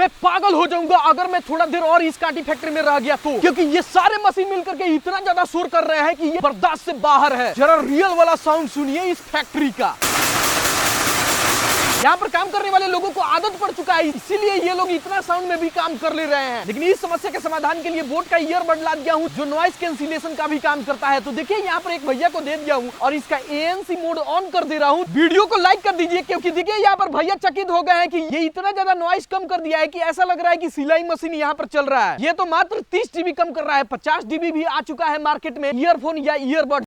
मैं पागल हो जाऊंगा अगर मैं थोड़ा देर और इस कांटी फैक्ट्री में रह गया तो, क्योंकि ये सारे मशीन मिलकर के इतना ज्यादा शोर कर रहे हैं कि ये बर्दाश्त से बाहर है। जरा रियल वाला साउंड सुनिए इस फैक्ट्री का। यहाँ पर काम करने वाले लोगों को आदत पड़ चुका है, इसीलिए ये लोग इतना साउंड में भी काम कर ले रहे हैं। लेकिन इस समस्या के समाधान के लिए बोट का ईयरबड ला दिया हूँ जो नॉइस कैंसिलेशन का भी काम करता है। तो देखिए यहाँ पर एक भैया को दे दिया हूँ और इसका ANC मोड ऑन कर दे रहा हूँ। वीडियो को लाइक कर दीजिए क्योंकि देखिए यहाँ पर भैया चकित हो गए हैं कि ये इतना ज्यादा नॉइस कम कर दिया है कि ऐसा लग रहा है कि सिलाई मशीन यहाँ पर चल रहा है। ये तो मात्र 30 dB कम कर रहा है, 50 dB भी आ चुका है मार्केट में ईयरफोन या ईयरबड।